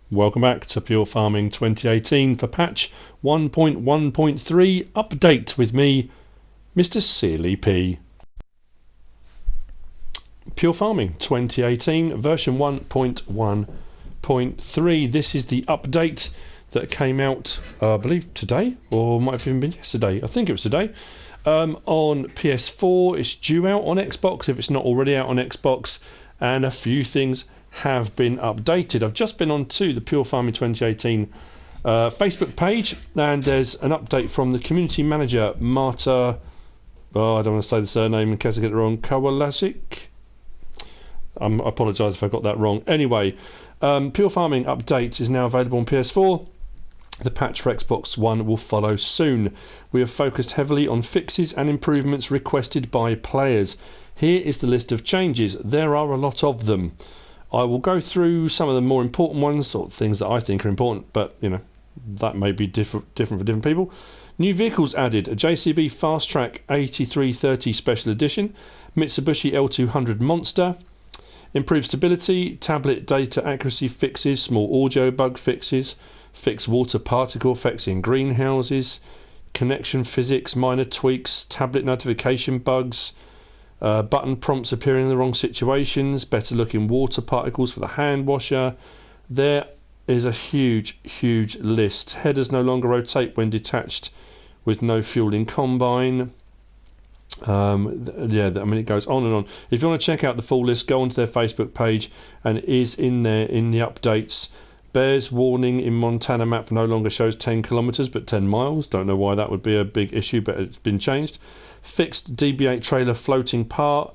Welcome back to Pure Farming 2018 for patch 1.1.3 update with me, MrSealyp. Pure Farming 2018 version 1.1.3. This is the update that came out, I believe today, or might have even been yesterday. I think it was today. On PS4, it's due out on Xbox if it's not already out on Xbox, and a few things have been updated. I've just been onto the Pure Farming 2018 Facebook page, and there's an update from the community manager, Marta. I don't want to say the surname in case I get it wrong. Kowalasic. I apologise if I got that wrong. Anyway, Pure Farming update is now available on PS4. The patch for Xbox One will follow soon. We have focused heavily on fixes and improvements requested by players. Here is the list of changes. There are a lot of them. I will go through some of the more important ones, or things that I think are important, but you know, that may be different for different people. New vehicles added: a JCB Fast Track 8330 Special Edition, Mitsubishi L200 Monster, improved stability, tablet data accuracy fixes, small audio bug fixes, fixed water particle effects in greenhouses, connection physics, minor tweaks, tablet notification bugs, button prompts appearing in the wrong situations, better looking water particles for the hand washer. There is a huge list. Headers no longer rotate when detached with no fueling combine. It goes on and on. If you want to check out the full list, go onto their Facebook page, and it is in there in the updates. Bears warning in Montana map no longer shows 10 kilometers but 10 miles. Don't know why that would be a big issue, but it's been changed. Fixed DB8 trailer floating part.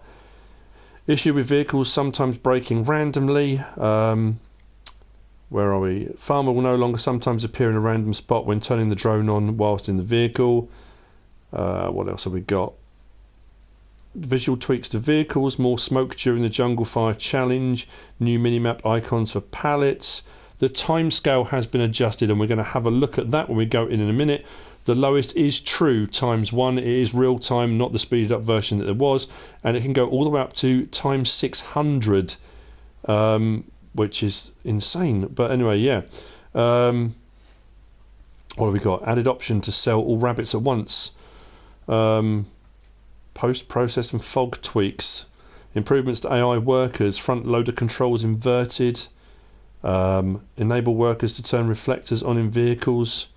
Issue with vehicles sometimes braking randomly. Where are we? Farmer will no longer sometimes appear in a random spot when turning the drone on whilst in the vehicle. What else have we got? Visual tweaks to vehicles, more smoke during the jungle fire challenge, new minimap icons for pallets. The timescale has been adjusted, and we're going to have a look at that when we go in a minute. The lowest is true ×1. It is real time, not the speeded up version that there was, and it can go all the way up to ×600, which is insane. But anyway, yeah. What have we got? Added option to sell all rabbits at once. Post-process and fog tweaks. Improvements to AI workers. Front loader controls inverted. Enable workers to turn reflectors on in vehicles.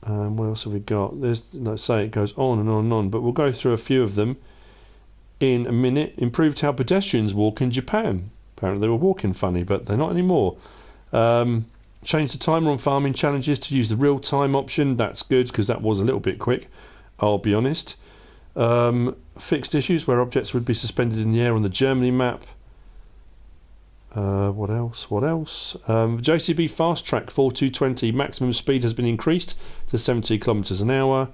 What else have we got? Let's say it goes on and on and on, but we'll go through a few of them in a minute. Improved how pedestrians walk in Japan. Apparently they were walking funny, but they're not anymore. Change the timer on farming challenges to use the real-time option. That's good, because that was a little bit quick, I'll be honest. Fixed issues where objects would be suspended in the air on the Germany map. What else? JCB Fast Track 4220 maximum speed has been increased to 70 kilometers an hour.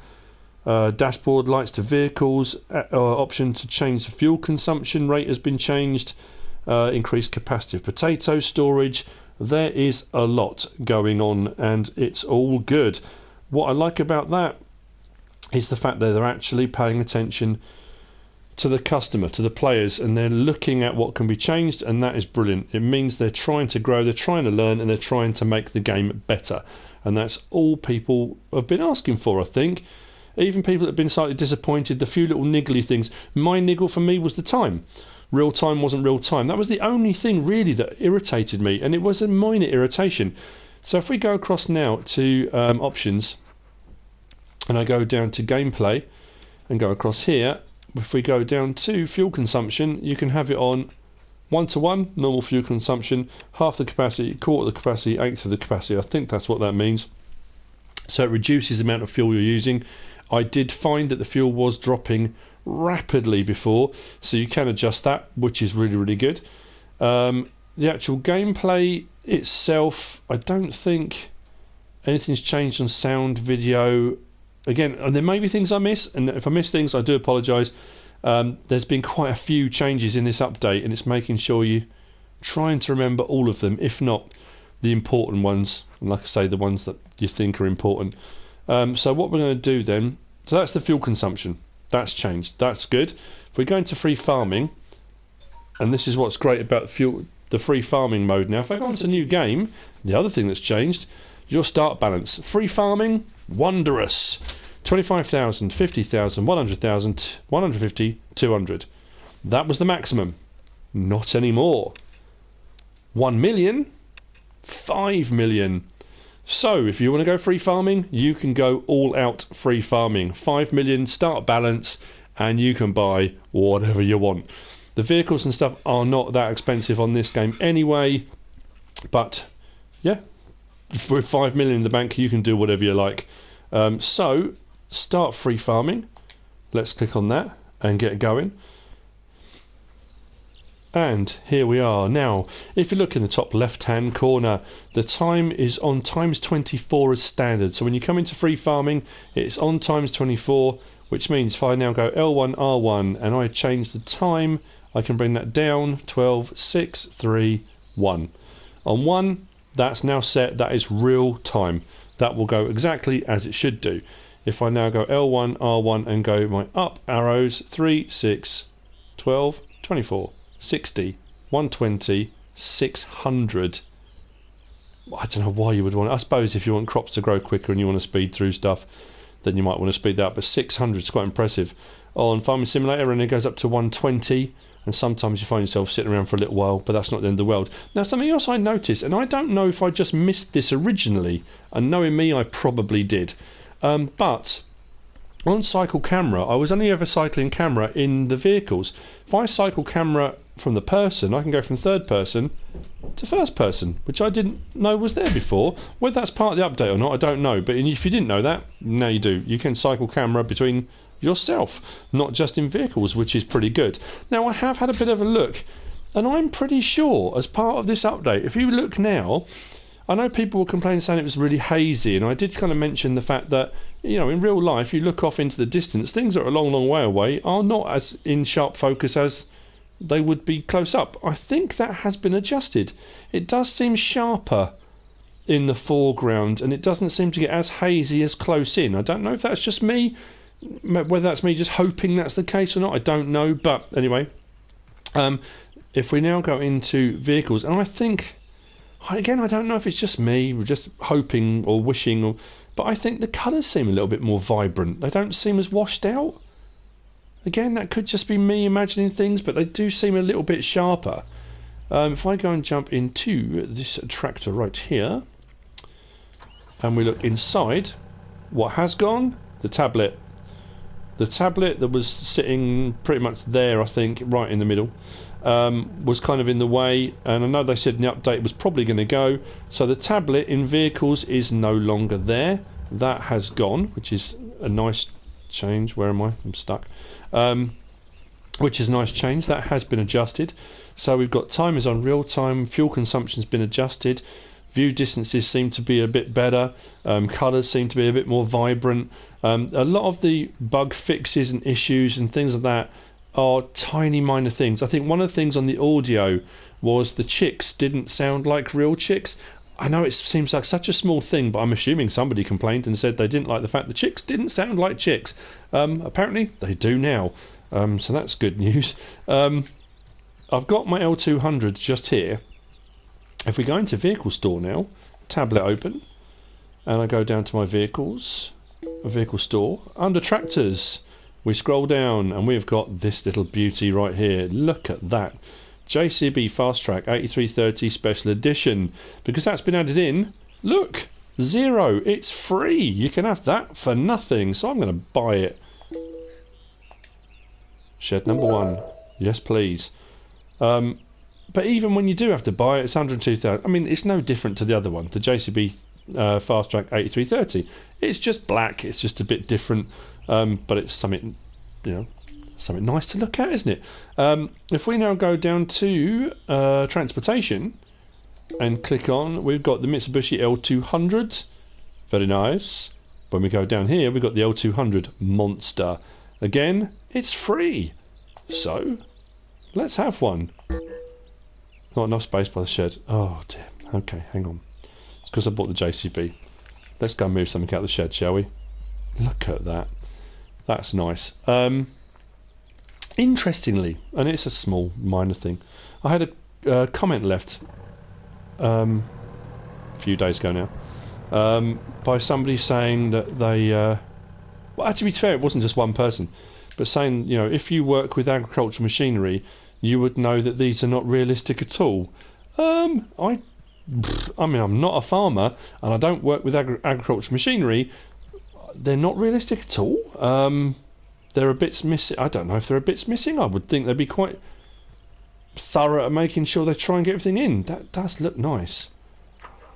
Dashboard lights to vehicles. Option to change the fuel consumption rate has been changed. Increased capacity of potato storage. There is a lot going on, and it's all good. What I like about that is the fact that they're actually paying attention to the customer, to the players, and they're looking at what can be changed, and that is brilliant. It means they're trying to grow, they're trying to learn, and they're trying to make the game better, and that's all people have been asking for, I think. Even people that have been slightly disappointed, the few little niggly things. My niggle for me was the time. Real time wasn't real time. That was the only thing really that irritated me, and it was a minor irritation. So if we go across now to options, and I go down to gameplay and go across here, if we go down to fuel consumption, you can have it on 1:1 normal fuel consumption, half the capacity, quarter of the capacity, eighth of the capacity. I think that's what that means. So it reduces the amount of fuel you're using. I did find that the fuel was dropping rapidly before, so you can adjust that, which is really good. The actual gameplay itself, I don't think anything's changed on sound, video. Again, and there may be things I miss, and if I miss things, I do apologise. There's been quite a few changes in this update, and it's making sure you trying to remember all of them, if not the important ones, and like I say, the ones that you think are important. So what we're going to do then, so that's the fuel consumption. That's changed. That's good. If we go into free farming, and this is what's great about fuel the free farming mode now. If I go on to new game, the other thing that's changed, your start balance. Free farming, wondrous. 25,000, 50,000, 100,000, 150, 200. That was the maximum. Not anymore. 1 million, 5 million. So if you want to go free farming, you can go all out free farming. 5 million start balance, and you can buy whatever you want. The vehicles and stuff are not that expensive on this game anyway, but yeah, with 5 million in the bank, you can do whatever you like. So start free farming. Let's click on that and get going. And here we are. Now, if you look in the top left hand corner, the time is on times 24 as standard. So when you come into free farming, it's on times 24, which means if I now go L1, R1 and I change the time, I can bring that down 12, 6, 3, 1. On 1, that's now set. That is real time. That will go exactly as it should do. If I now go L1, R1 and go my up arrows, 3, 6, 12, 24, 60, 120, 600. I don't know why you would want it. I suppose if you want crops to grow quicker and you want to speed through stuff, then you might want to speed that up. But 600 is quite impressive. On Farming Simulator, and it goes up to 120. And sometimes you find yourself sitting around for a little while, but that's not the end of the world. Now, something else I noticed, and I don't know if I just missed this originally, and knowing me, I probably did. But on cycle camera, I was only ever cycling camera in the vehicles. If I cycle camera from the person, I can go from third person to first person, which I didn't know was there before. Whether that's part of the update or not, I don't know. But if you didn't know that, now you do. You can cycle camera between yourself, not just in vehicles, which is pretty good. Now, I have had a bit of a look, and I'm pretty sure as part of this update, if you look now, I know people were complaining saying it was really hazy, and I did kind of mention the fact that, you know, in real life, you look off into the distance, things that are a long, long way away are not as in sharp focus as they would be close up. I think that has been adjusted. It does seem sharper in the foreground, and it doesn't seem to get as hazy as close in. I don't know if that's just me, whether that's me just hoping that's the case or not, I don't know. But anyway, if we now go into vehicles, and I think, again, I don't know if it's just me, we're just hoping or wishing, but I think the colours seem a little bit more vibrant. They don't seem as washed out. Again, that could just be me imagining things, but they do seem a little bit sharper. If I go and jump into this tractor right here, and we look inside, what has gone? The tablet. The tablet that was sitting pretty much there, I think, right in the middle, was kind of in the way, and I know they said in the update it was probably going to go. So the tablet in vehicles is no longer there. That has gone, which is a nice change. Where am I? I'm stuck. Which is a nice change. That has been adjusted. So we've got timers on real time, fuel consumption's been adjusted, view distances seem to be a bit better, colours seem to be a bit more vibrant. A lot of the bug fixes and issues and things like that are tiny minor things. I think one of the things on the audio was the chicks didn't sound like real chicks. I know it seems like such a small thing, but I'm assuming somebody complained and said they didn't like the fact the chicks didn't sound like chicks. Apparently they do now, so that's good news. I've got my L200 just here. If we go into vehicle store now, tablet open, and I go down to my vehicles, vehicle store, under tractors, we scroll down and we've got this little beauty right here. Look at that. JCB Fast Track 8330 Special Edition. Because that's been added in, look, $0. It's free. You can have that for nothing. So I'm going to buy it. Shed number 1. Yes, please. But even when you do have to buy it, it's 102,000. I mean, it's no different to the other one, the JCB Fast Track 8330. It's just black. It's just a bit different. But it's something, you know, something nice to look at, isn't it? If we now go down to transportation and click on, we've got the Mitsubishi L200. Very nice. When we go down here, we've got the L200 Monster. Again, it's free. So, let's have one. Not enough space by the shed. Oh dear. Okay, hang on. It's because I bought the JCB. Let's go and move something out of the shed, shall we? Look at that. That's nice. Interestingly, and it's a small minor thing, I had a comment left a few days ago now by somebody saying that they well, to be fair, it wasn't just one person, but saying, you know, if you work with agricultural machinery, you would know that these are not realistic at all. I mean, I'm not a farmer and I don't work with agricultural machinery. They're not realistic at all. There are bits missing. I don't know if there are bits missing. I would think they'd be quite thorough at making sure they try and get everything in. That does look nice.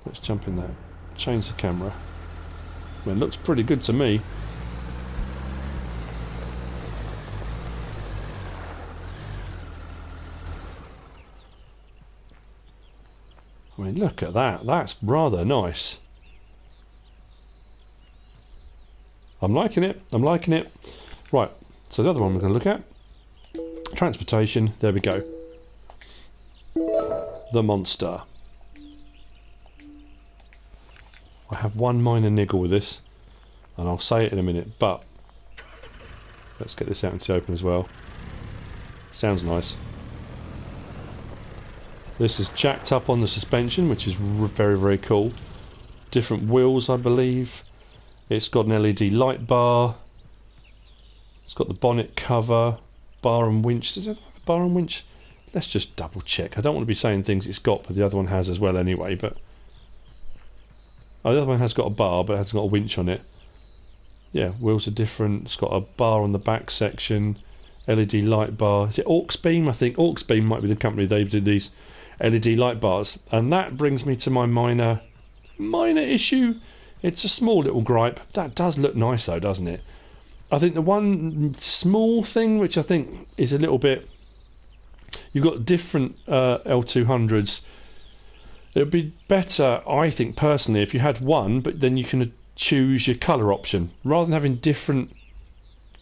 Let's jump in there. Change the camera. I mean, it looks pretty good to me. I mean, look at that. That's rather nice. I'm liking it. I'm liking it. Right, so the other one we're going to look at. Transportation. There we go. The monster. I have one minor niggle with this, and I'll say it in a minute, but let's get this out into the open as well. Sounds nice. This is jacked up on the suspension, which is very, very cool. Different wheels, I believe. It's got an LED light bar. It's got the bonnet cover, bar and winch. Does it have a bar and winch? Let's just double check. I don't want to be saying things it's got, but the other one has as well anyway. But oh, the other one has got a bar, but it hasn't got a winch on it. Yeah, wheels are different. It's got a bar on the back section, LED light bar. Is it Auxbeam? I think Auxbeam might be the company they do these LED light bars. And that brings me to my minor issue. It's a small little gripe. That does look nice though, doesn't it? I think the one small thing which I think is a little bit... You've got different L200s. It would be better, I think personally, if you had one, but then you can choose your colour option. Rather than having different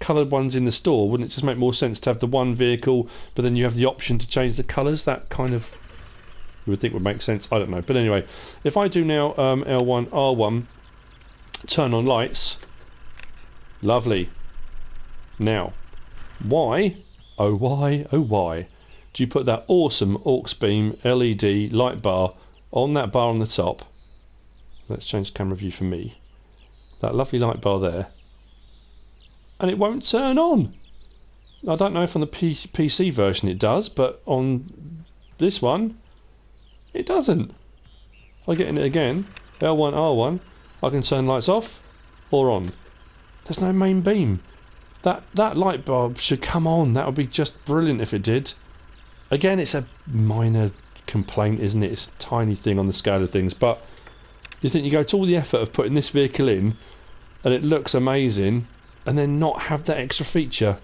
coloured ones in the store, wouldn't it just make more sense to have the one vehicle, but then you have the option to change the colours? That kind of, you would think would make sense. I don't know. But anyway, if I do now L1, R1, turn on lights... Lovely. Now, why, oh why, do you put that awesome Auxbeam LED light bar on that bar on the top? Let's change the camera view for me. That lovely light bar there. And it won't turn on. I don't know if on the PC version it does, but on this one, it doesn't. If I get in it again, L1, R1, I can turn lights off or on. There's no main beam. That light bulb should come on. That would be just brilliant if it did. Again, it's a minor complaint, isn't it? It's a tiny thing on the scale of things, but you think you go to all the effort of putting this vehicle in, and it looks amazing, and then not have that extra feature.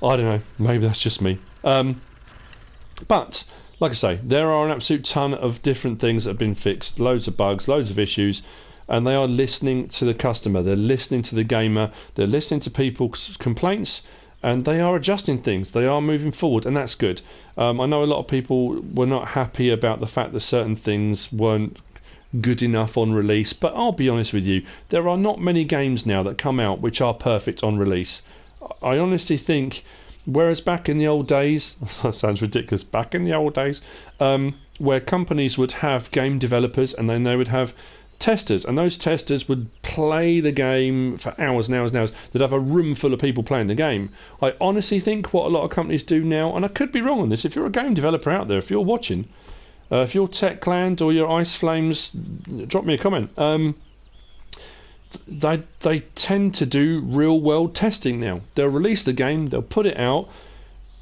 I don't know. Maybe that's just me. But like I say, there are an absolute ton of different things that have been fixed. Loads of bugs, loads of issues. And they are listening to the customer, they're listening to the gamer, they're listening to people's complaints, and they are adjusting things, they are moving forward, and that's good. I know a lot of people were not happy about the fact that certain things weren't good enough on release, but I'll be honest with you, there are not many games now that come out which are perfect on release. I honestly think, whereas back in the old days, that sounds ridiculous, back in the old days, where companies would have game developers and then they would have testers, and those testers would play the game for hours and hours and hours. They'd have a room full of people playing the game. I honestly think what a lot of companies do now, and I could be wrong on this, if you're a game developer out there, if you're watching, if you're Techland or you're Iceflames, drop me a comment. They tend to do real world testing now. They'll release the game, they'll put it out.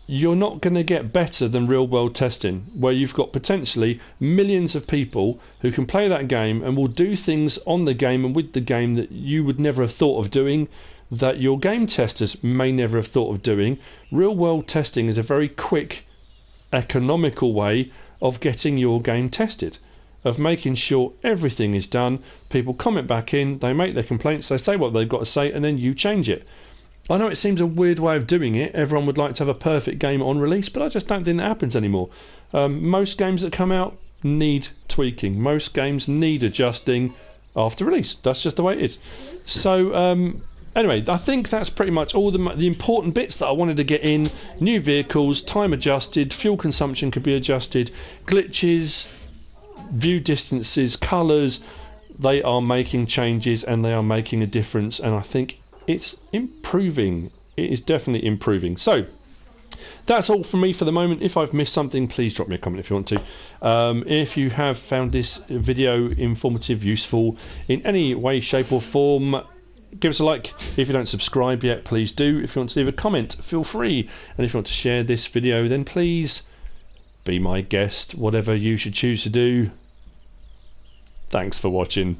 You're not going to get better than real world testing, where you've got potentially millions of people who can play that game and will do things on the game and with the game that you would never have thought of doing, that your game testers may never have thought of doing. Real world testing is a very quick, economical way of getting your game tested, of making sure everything is done. People comment back in, they make their complaints, they say what they've got to say, and then you change it. I know it seems a weird way of doing it. Everyone would like to have a perfect game on release, but I just don't think that happens anymore. Most games that come out need tweaking. Most games need adjusting after release. That's just the way it is. So Anyway, I think that's pretty much all the important bits that I wanted to get in. New vehicles, time adjusted, fuel consumption could be adjusted, glitches, view distances, colours. They are making changes and they are making a difference, and I think it's improving. It is definitely improving. So that's all from me for the moment. If I've missed something, please drop me a comment if you want to. If you have found this video informative, useful in any way, shape or form, give us a like. If you don't subscribe yet, please do. If you want to leave a comment, feel free. And if you want to share this video, then please be my guest, whatever you should choose to do. Thanks for watching.